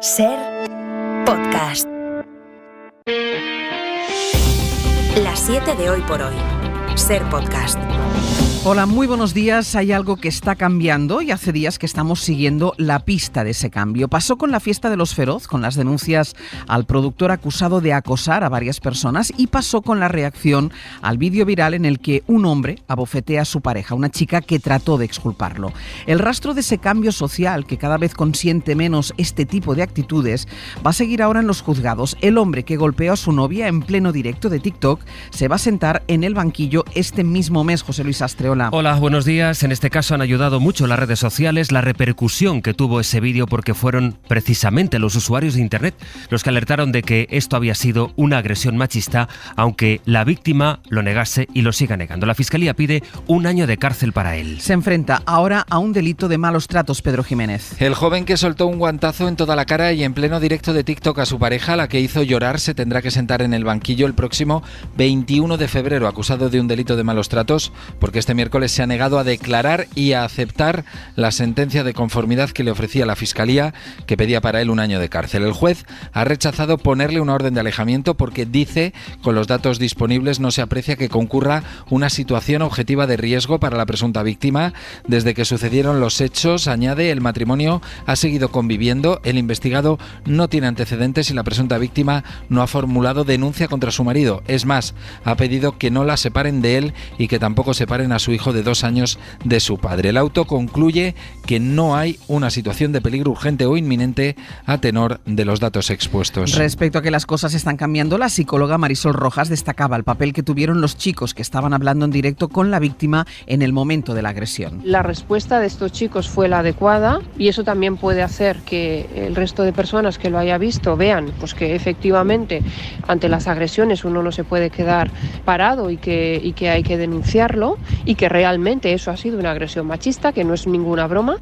Ser Podcast. Las 7 de hoy por hoy. Ser Podcast. Hola, muy buenos días. Hay algo que está cambiando y hace días que estamos siguiendo la pista de ese cambio. Pasó con la fiesta de los Feroz, con las denuncias al productor acusado de acosar a varias personas, y pasó con la reacción al vídeo viral en el que un hombre abofetea a su pareja, una chica que trató de exculparlo. El rastro de ese cambio social, que cada vez consiente menos este tipo de actitudes, va a seguir ahora en los juzgados. El hombre que golpeó a su novia en pleno directo de TikTok se va a sentar en el banquillo este mismo mes. José Luis Astre, hola. Hola, buenos días. En este caso han ayudado mucho las redes sociales, la repercusión que tuvo ese vídeo, porque fueron precisamente los usuarios de Internet los que alertaron de que esto había sido una agresión machista, aunque la víctima lo negase y lo siga negando. La Fiscalía pide 1 año de cárcel para él. Se enfrenta ahora a un delito de malos tratos, Pedro Jiménez. El joven que soltó un guantazo en toda la cara y en pleno directo de TikTok a su pareja, la que hizo llorar, se tendrá que sentar en el banquillo el próximo 21 de febrero, acusado de un delito de malos tratos, porque este miércoles se ha negado a declarar y a aceptar la sentencia de conformidad que le ofrecía la Fiscalía, que pedía para él 1 año de cárcel. El juez ha rechazado ponerle una orden de alejamiento porque dice, con los datos disponibles no se aprecia que concurra una situación objetiva de riesgo para la presunta víctima. Desde que sucedieron los hechos, añade, el matrimonio ha seguido conviviendo, el investigado no tiene antecedentes y la presunta víctima no ha formulado denuncia contra su marido. Es más, ha pedido que no la separen de él y que tampoco separen a su hijo de 2 años de su padre. El auto concluye que no hay una situación de peligro urgente o inminente a tenor de los datos expuestos. Respecto a que las cosas están cambiando, la psicóloga Marisol Rojas destacaba el papel que tuvieron los chicos que estaban hablando en directo con la víctima en el momento de la agresión. La respuesta de estos chicos fue la adecuada y eso también puede hacer que el resto de personas que lo haya visto vean pues que efectivamente ante las agresiones uno no se puede quedar parado y que hay que denunciarlo y que realmente eso ha sido una agresión machista, que no es ninguna broma.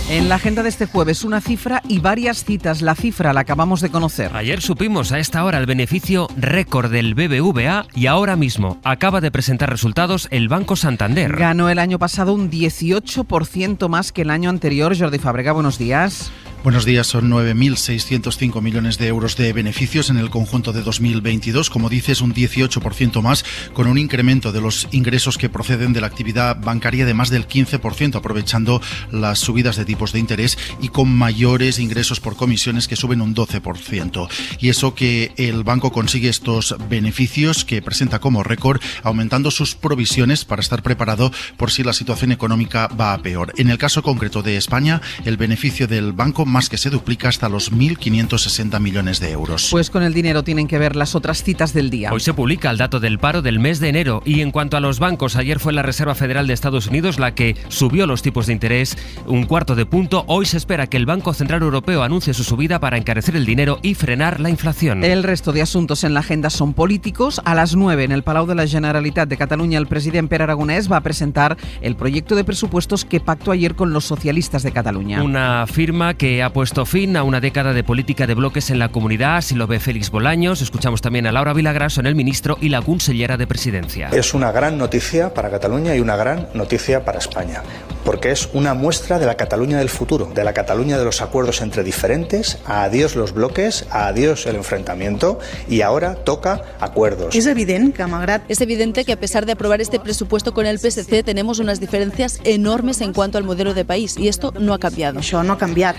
En la agenda de este jueves, una cifra y varias citas. La cifra la acabamos de conocer. Ayer supimos a esta hora el beneficio récord del BBVA y ahora mismo acaba de presentar resultados el Banco Santander. Ganó el año pasado un 18% más que el año anterior. Jordi Fàbrega, buenos días. Buenos días, son 9.605 millones de euros de beneficios en el conjunto de 2022, como dices, un 18% más, con un incremento de los ingresos que proceden de la actividad bancaria de más del 15%, aprovechando las subidas de tipos de interés, y con mayores ingresos por comisiones que suben un 12%. Y eso que el banco consigue estos beneficios que presenta como récord, aumentando sus provisiones para estar preparado por si la situación económica va a peor. En el caso concreto de España, el beneficio del banco más que se duplica hasta los 1.560 millones de euros. Pues con el dinero tienen que ver las otras citas del día. Hoy se publica el dato del paro del mes de enero y en cuanto a los bancos, ayer fue la Reserva Federal de Estados Unidos la que subió los tipos de interés 1/4 punto. Hoy se espera que el Banco Central Europeo anuncie su subida para encarecer el dinero y frenar la inflación. El resto de asuntos en la agenda son políticos. A las 9 en el Palau de la Generalitat de Cataluña, el presidente Pere Aragonès va a presentar el proyecto de presupuestos que pactó ayer con los socialistas de Cataluña. Una firma que ha puesto fin a una década de política de bloques en la comunidad, así lo ve Félix Bolaños. Escuchamos también a Laura Vilagrás, en el ministro y la consellera de Presidencia. Es una gran noticia para Cataluña y una gran noticia para España, porque es una muestra de la Cataluña del futuro, de la Cataluña de los acuerdos entre diferentes. Adiós los bloques, adiós el enfrentamiento, y ahora toca acuerdos. Es evidente que a pesar de aprobar este presupuesto con el PSC tenemos unas diferencias enormes en cuanto al modelo de país, y esto no ha cambiado.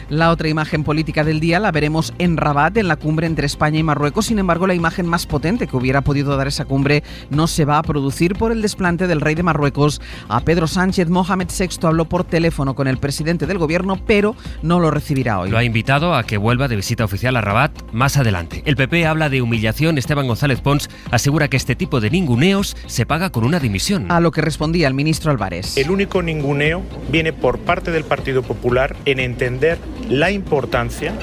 La otra imagen política del día la veremos en Rabat, en la cumbre entre España y Marruecos. Sin embargo, la imagen más potente que hubiera podido dar esa cumbre no se va a producir por el desplante del rey de Marruecos a Pedro Sánchez. Mohamed VI habló por teléfono con el presidente del gobierno, pero no lo recibirá hoy. Lo ha invitado a que vuelva de visita oficial a Rabat más adelante. El PP habla de humillación. Esteban González Pons asegura que este tipo de ninguneos se paga con una dimisión. A lo que respondía el ministro Álvarez. El único ninguneo viene por parte del Partido Popular en entender la importancia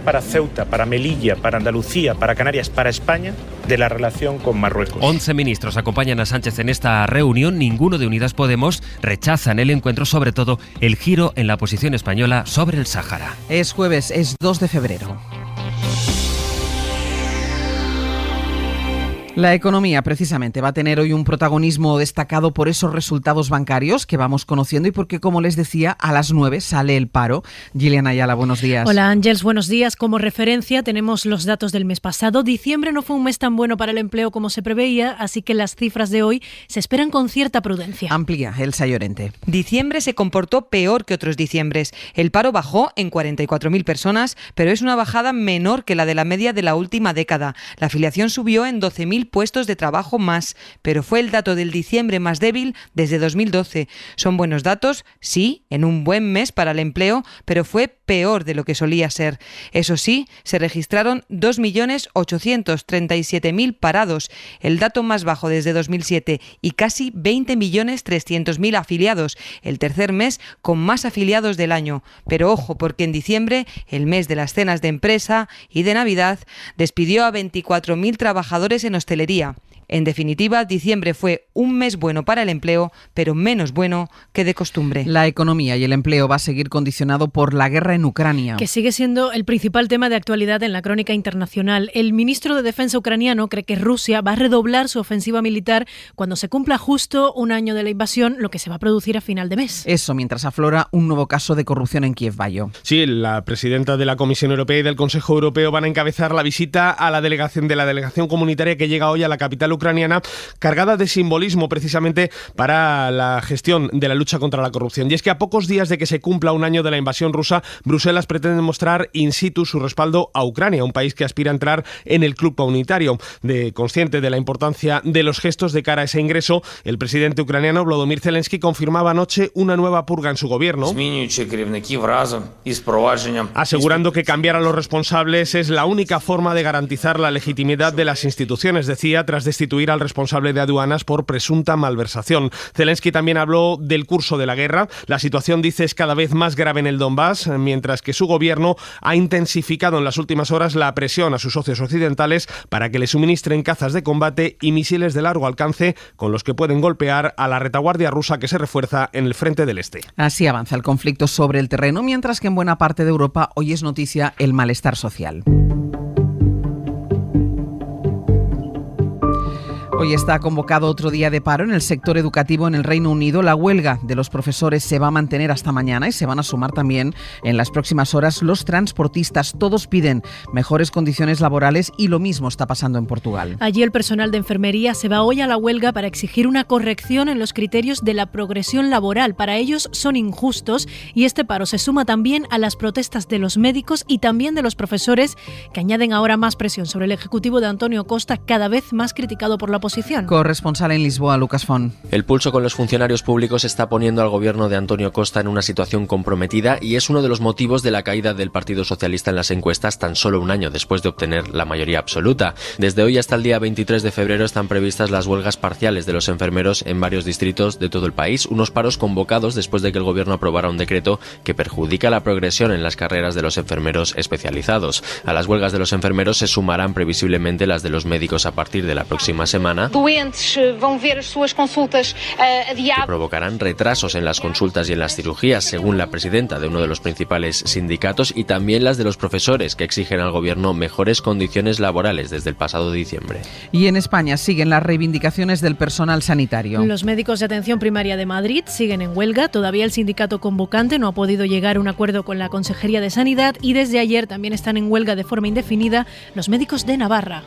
para Ceuta, para Melilla, para Andalucía, para Canarias, para España, de la relación con Marruecos. 11 ministros acompañan a Sánchez en esta reunión. Ninguno de Unidas Podemos rechaza en el encuentro, sobre todo, el giro en la posición española sobre el Sáhara. Es jueves, es 2 de febrero. La economía, precisamente, va a tener hoy un protagonismo destacado por esos resultados bancarios que vamos conociendo y porque, como les decía, a las 9 sale el paro. Gillian Ayala, buenos días. Hola, Ángels, buenos días. Como referencia tenemos los datos del mes pasado. Diciembre no fue un mes tan bueno para el empleo como se preveía, así que las cifras de hoy se esperan con cierta prudencia. Amplía, Elsa Llorente. Diciembre se comportó peor que otros diciembres. El paro bajó en 44.000 personas, pero es una bajada menor que la de la media de la última década. La afiliación subió en 12.000 puestos de trabajo más, pero fue el dato del diciembre más débil desde 2012. Son buenos datos, sí, en un buen mes para el empleo, pero fue peor de lo que solía ser. Eso sí, se registraron 2.837.000 parados, el dato más bajo desde 2007, y casi 20.300.000 afiliados, el tercer mes con más afiliados del año. Pero ojo, porque en diciembre, el mes de las cenas de empresa y de Navidad, despidió a 24.000 trabajadores en hostelería. En definitiva, diciembre fue un mes bueno para el empleo, pero menos bueno que de costumbre. La economía y el empleo va a seguir condicionado por la guerra en Ucrania, que sigue siendo el principal tema de actualidad en la crónica internacional. El ministro de Defensa ucraniano cree que Rusia va a redoblar su ofensiva militar cuando se cumpla justo un año de la invasión, lo que se va a producir a final de mes. Eso mientras aflora un nuevo caso de corrupción en Kiev. Bayo. Sí, la presidenta de la Comisión Europea y del Consejo Europeo van a encabezar la visita a la delegación comunitaria que llega hoy a la capital ucraniana, cargada de simbolismo precisamente para la gestión de la lucha contra la corrupción. Y es que a pocos días de que se cumpla un año de la invasión rusa, Bruselas pretende mostrar in situ su respaldo a Ucrania, un país que aspira a entrar en el club comunitario. Consciente de la importancia de los gestos de cara a ese ingreso, el presidente ucraniano Volodymyr Zelensky confirmaba anoche una nueva purga en su gobierno, asegurando que cambiar a los responsables es la única forma de garantizar la legitimidad de las instituciones, decía, tras destituir al responsable de aduanas por presunta malversación. Zelensky también habló del curso de la guerra. La situación, dice, es cada vez más grave en el Donbass, mientras que su gobierno ha intensificado en las últimas horas la presión a sus socios occidentales para que le suministren cazas de combate y misiles de largo alcance con los que pueden golpear a la retaguardia rusa que se refuerza en el frente del este. Así avanza el conflicto sobre el terreno, mientras que en buena parte de Europa hoy es noticia el malestar social. Hoy está convocado otro día de paro en el sector educativo en el Reino Unido. La huelga de los profesores se va a mantener hasta mañana y se van a sumar también en las próximas horas los transportistas. Todos piden mejores condiciones laborales y lo mismo está pasando en Portugal. Allí el personal de enfermería se va hoy a la huelga para exigir una corrección en los criterios de la progresión laboral. Para ellos son injustos y este paro se suma también a las protestas de los médicos y también de los profesores, que añaden ahora más presión sobre el ejecutivo de Antonio Costa, cada vez más criticado por la oposición. Corresponsal en Lisboa, Lucas Font. El pulso con los funcionarios públicos está poniendo al gobierno de Antonio Costa en una situación comprometida y es uno de los motivos de la caída del Partido Socialista en las encuestas tan solo un año después de obtener la mayoría absoluta. Desde hoy hasta el día 23 de febrero están previstas las huelgas parciales de los enfermeros en varios distritos de todo el país, unos paros convocados después de que el gobierno aprobara un decreto que perjudica la progresión en las carreras de los enfermeros especializados. A las huelgas de los enfermeros se sumarán previsiblemente las de los médicos a partir de la próxima semana, que provocarán retrasos en las consultas y en las cirugías, según la presidenta de uno de los principales sindicatos, y también las de los profesores, que exigen al gobierno mejores condiciones laborales desde el pasado diciembre. Y en España siguen las reivindicaciones del personal sanitario. Los médicos de atención primaria de Madrid siguen en huelga. Todavía el sindicato convocante no ha podido llegar a un acuerdo con la Consejería de Sanidad y desde ayer también están en huelga de forma indefinida los médicos de Navarra.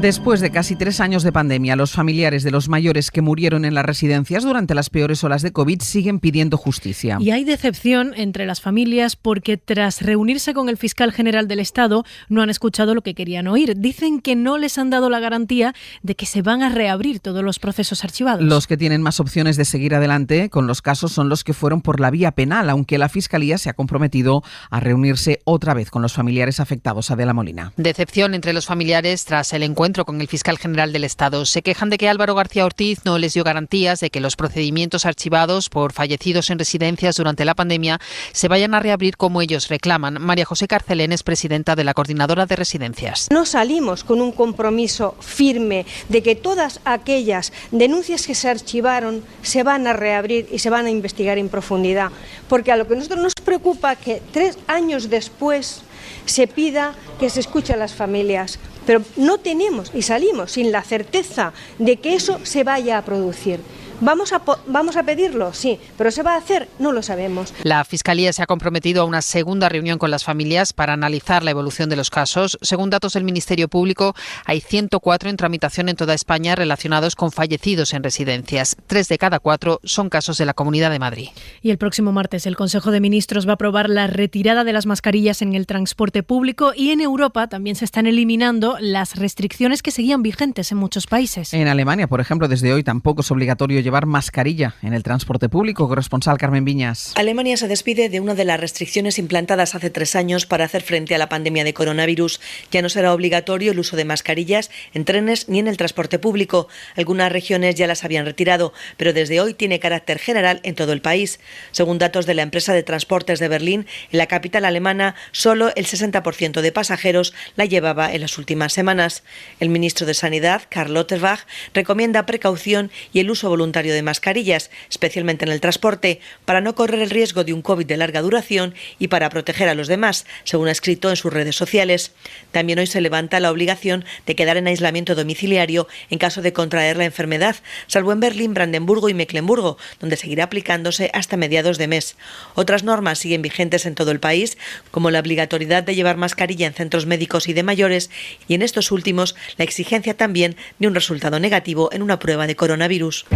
Después de casi 3 años de pandemia, los familiares de los mayores que murieron en las residencias durante las peores olas de COVID siguen pidiendo justicia. Y hay decepción entre las familias porque tras reunirse con el fiscal general del Estado no han escuchado lo que querían oír. Dicen que no les han dado la garantía de que se van a reabrir todos los procesos archivados. Los que tienen más opciones de seguir adelante con los casos son los que fueron por la vía penal, aunque la Fiscalía se ha comprometido a reunirse otra vez con los familiares afectados. Adela Molina. Decepción entre los familiares tras el encuentro encuentro con el fiscal general del Estado. Se quejan de que Álvaro García Ortiz no les dio garantías de que los procedimientos archivados por fallecidos en residencias durante la pandemia se vayan a reabrir como ellos reclaman. María José Carcelén es presidenta de la Coordinadora de Residencias. No salimos con un compromiso firme de que todas aquellas denuncias que se archivaron se van a reabrir y se van a investigar en profundidad, porque a lo que a nosotros nos preocupa que 3 años después se pida que se escuche a las familias, pero no tenemos y salimos sin la certeza de que eso se vaya a producir. ¿Vamos a pedirlo? Sí, pero ¿se va a hacer? No lo sabemos. La Fiscalía se ha comprometido a una segunda reunión con las familias para analizar la evolución de los casos. Según datos del Ministerio Público, hay 104 en tramitación en toda España relacionados con fallecidos en residencias. 3 de cada 4 son casos de la Comunidad de Madrid. Y el próximo martes el Consejo de Ministros va a aprobar la retirada de las mascarillas en el transporte público, y en Europa también se están eliminando las restricciones que seguían vigentes en muchos países. En Alemania, por ejemplo, desde hoy tampoco es obligatorio llevar mascarilla en el transporte público. Corresponsal Carmen Viñas. Alemania se despide de una de las restricciones implantadas hace 3 años para hacer frente a la pandemia de coronavirus. Ya no será obligatorio el uso de mascarillas en trenes ni en el transporte público. Algunas regiones ya las habían retirado, pero desde hoy tiene carácter general en todo el país. Según datos de la empresa de transportes de Berlín, en la capital alemana solo el 60% de pasajeros la llevaba en las últimas semanas. El ministro de Sanidad, Karl Lauterbach, recomienda precaución y el uso voluntario de mascarillas, especialmente en el transporte, para no correr el riesgo de un COVID de larga duración y para proteger a los demás, según ha escrito en sus redes sociales. También hoy se levanta la obligación de quedar en aislamiento domiciliario en caso de contraer la enfermedad, salvo en Berlín, Brandenburgo y Mecklemburgo, donde seguirá aplicándose hasta mediados de mes. Otras normas siguen vigentes en todo el país, como la obligatoriedad de llevar mascarilla en centros médicos y de mayores, y en estos últimos la exigencia también de un resultado negativo en una prueba de coronavirus.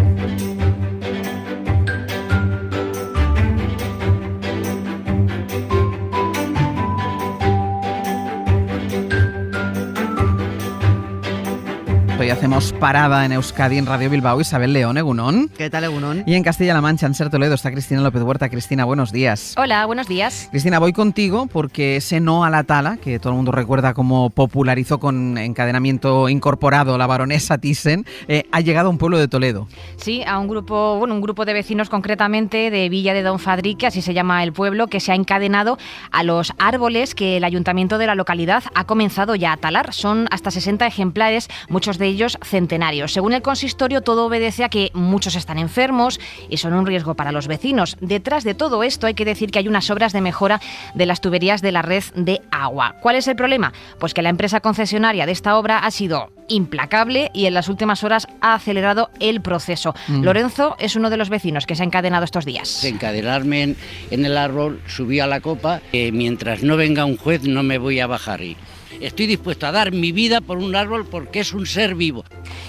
Hoy hacemos parada en Euskadi, en Radio Bilbao. Isabel León, Egunon. ¿Qué tal, Egunon? Y en Castilla-La Mancha, en Ser Toledo, está Cristina López Huerta. Cristina, buenos días. Hola, buenos días. Cristina, voy contigo porque ese no a la tala, que todo el mundo recuerda cómo popularizó con encadenamiento incorporado la baronesa Thyssen, ha llegado a un pueblo de Toledo. Sí, a un grupo de vecinos, concretamente de Villa de Don Fadrique, así se llama el pueblo, que se ha encadenado a los árboles que el ayuntamiento de la localidad ha comenzado ya a talar. Son hasta 60 ejemplares, muchos de ellos centenarios. Según el consistorio, todo obedece a que muchos están enfermos y son un riesgo para los vecinos. Detrás de todo esto hay que decir que hay unas obras de mejora de las tuberías de la red de agua. ¿Cuál es el problema? Pues que la empresa concesionaria de esta obra ha sido implacable y en las últimas horas ha acelerado el proceso. Lorenzo es uno de los vecinos que se ha encadenado estos días. Encadenarme en el árbol, subí a la copa, mientras no venga un juez no me voy a bajar y estoy dispuesto a dar mi vida por un árbol porque es un ser vivo.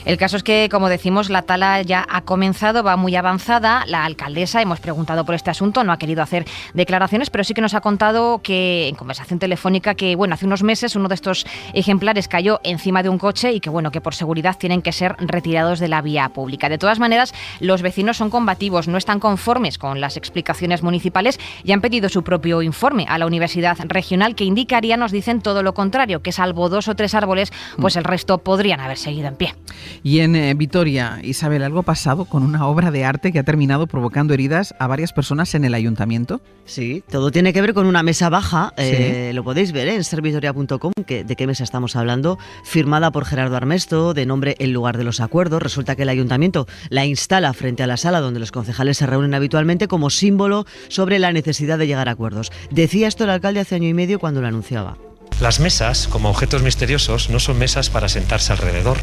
El caso es que, como decimos, la tala ya ha comenzado, va muy avanzada. La alcaldesa, hemos preguntado por este asunto, no ha querido hacer declaraciones, pero sí que nos ha contado que, en conversación telefónica, que hace unos meses uno de estos ejemplares cayó encima de un coche y que por seguridad tienen que ser retirados de la vía pública. De todas maneras, los vecinos son combativos, no están conformes con las explicaciones municipales y han pedido su propio informe a la Universidad Regional, que indicaría, nos dicen, todo lo contrario, que salvo 2 o 3 árboles, pues el resto podrían haber seguido en pie. Y en Vitoria, Isabel, ¿algo ha pasado con una obra de arte que ha terminado provocando heridas a varias personas en el ayuntamiento? Sí, todo tiene que ver con una mesa baja, Sí. Lo podéis ver en servitoria.com, de qué mesa estamos hablando, firmada por Gerardo Armesto, de nombre El Lugar de los Acuerdos. Resulta que el ayuntamiento la instala frente a la sala donde los concejales se reúnen habitualmente como símbolo sobre la necesidad de llegar a acuerdos. Decía esto el alcalde hace 1 año y medio cuando lo anunciaba. Las mesas, como objetos misteriosos, no son mesas para sentarse alrededor.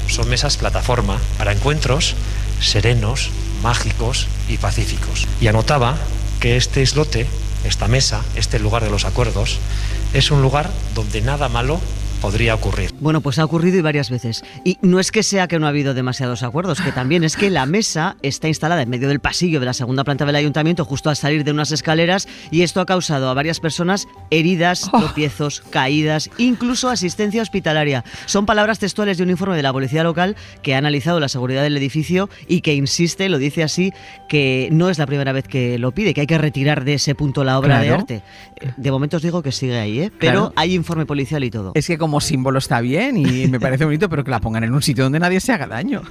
Son mesas plataforma para encuentros serenos, mágicos y pacíficos. Y anotaba que este islote, esta mesa, este lugar de los acuerdos, es un lugar donde nada malo podría ocurrir. Bueno, pues ha ocurrido y varias veces. Y no es que sea que no ha habido demasiados acuerdos, que también es que la mesa está instalada en medio del pasillo de la segunda planta del ayuntamiento, justo al salir de unas escaleras, y esto ha causado a varias personas heridas, tropiezos, caídas, incluso asistencia hospitalaria. Son palabras textuales de un informe de la policía local que ha analizado la seguridad del edificio y que insiste, lo dice así, que no es la primera vez que lo pide, que hay que retirar de ese punto la obra de arte. De momento os digo que sigue ahí, pero hay informe policial y todo. Es que como símbolo está bien y me parece bonito, pero que la pongan en un sitio donde nadie se haga daño.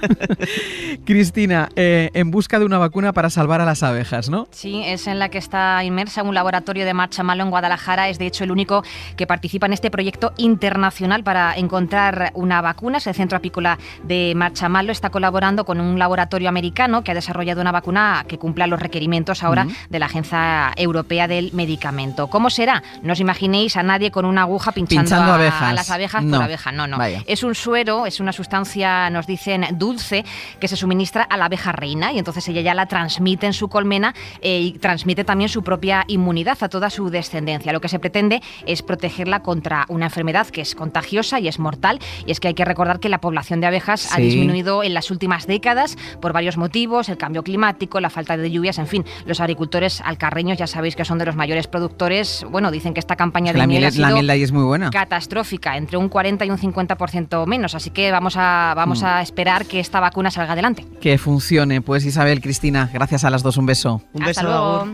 Cristina, en busca de una vacuna para salvar a las abejas, ¿no? Sí, es en la que está inmersa un laboratorio de Marshmallow en Guadalajara. Es de hecho el único que participa en este proyecto internacional para encontrar una vacuna. Es el Centro Apícola de Marshmallow. Está colaborando con un laboratorio americano que ha desarrollado una vacuna que cumpla los requerimientos ahora de la Agencia Europea del Medicamento. ¿Cómo será? No os imaginéis a nadie con una aguja pinchando a las abejas por abeja. No. Vaya. Es un suero, es una sustancia, nos dicen, dulce, que se suministra a la abeja reina y entonces ella ya la transmite en su colmena y transmite también su propia inmunidad a toda su descendencia. Lo que se pretende es protegerla contra una enfermedad que es contagiosa y es mortal, y es que hay que recordar que la población de abejas ha disminuido en las últimas décadas por varios motivos, el cambio climático, la falta de lluvias, en fin. Los agricultores alcarreños ya sabéis que son de los mayores productores. Bueno, dicen que esta campaña de miel ha sido la miel de ahí es muy buena, catastrófica, entre un 40 y un 50% menos, así que vamos a esperar que esta vacuna salga adelante. Que funcione. Pues Isabel, Cristina, gracias a las dos, un beso. Un beso. Hasta luego.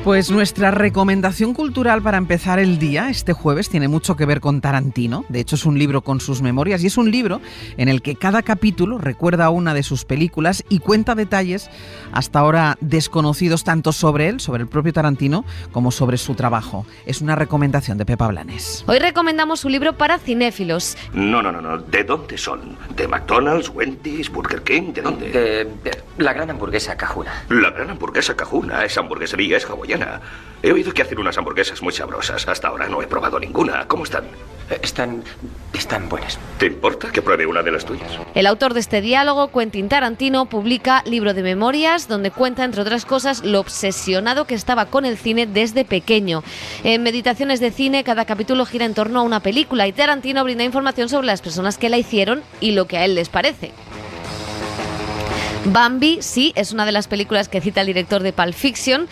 Pues nuestra recomendación cultural para empezar el día este jueves tiene mucho que ver con Tarantino. De hecho, es un libro con sus memorias y es un libro en el que cada capítulo recuerda una de sus películas y cuenta detalles hasta ahora desconocidos tanto sobre él, sobre el propio Tarantino, como sobre su trabajo. Es una recomendación de Pepa Blanes. Hoy recomendamos un libro para cinéfilos. No. ¿De dónde son? ¿De McDonald's, Wendy's, Burger King? ¿De dónde? De la gran hamburguesa Cajuna. La gran hamburguesa Cajuna, esa hamburguesería es hawaiana. He oído que hacen unas hamburguesas muy sabrosas. Hasta ahora no he probado ninguna. ¿Cómo están? Están buenas. ¿Te importa que pruebe una de las tuyas? El autor de este diálogo, Quentin Tarantino, publica Libro de Memorias, donde cuenta, entre otras cosas, lo obsesionado que estaba con el cine desde pequeño. En Meditaciones de Cine, cada capítulo gira en torno a una película y Tarantino brinda información sobre las personas que la hicieron y lo que a él les parece. Bambi, sí, es una de las películas que cita el director de Pulp Fiction.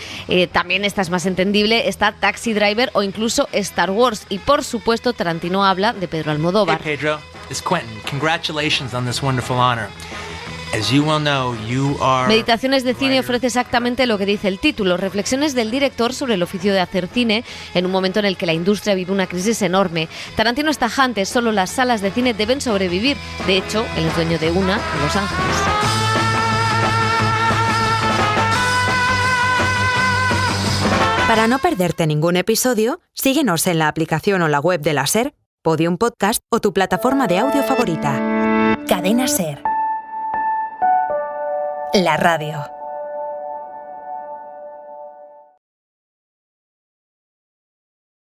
También esta es más entendible, está Taxi Driver o incluso Star Wars. Y por supuesto, Tarantino habla de Pedro Almodóvar. Hey Pedro, it's Quentin. Congratulations on this wonderful honor. As you well know, you are... Meditaciones de Cine ofrece exactamente lo que dice el título, reflexiones del director sobre el oficio de hacer cine en un momento en el que la industria vive una crisis enorme. Tarantino es tajante, solo las salas de cine deben sobrevivir. De hecho, él es dueño de una en Los Ángeles. Para no perderte ningún episodio, síguenos en la aplicación o la web de la SER, Podium Podcast o tu plataforma de audio favorita. Cadena SER. La radio.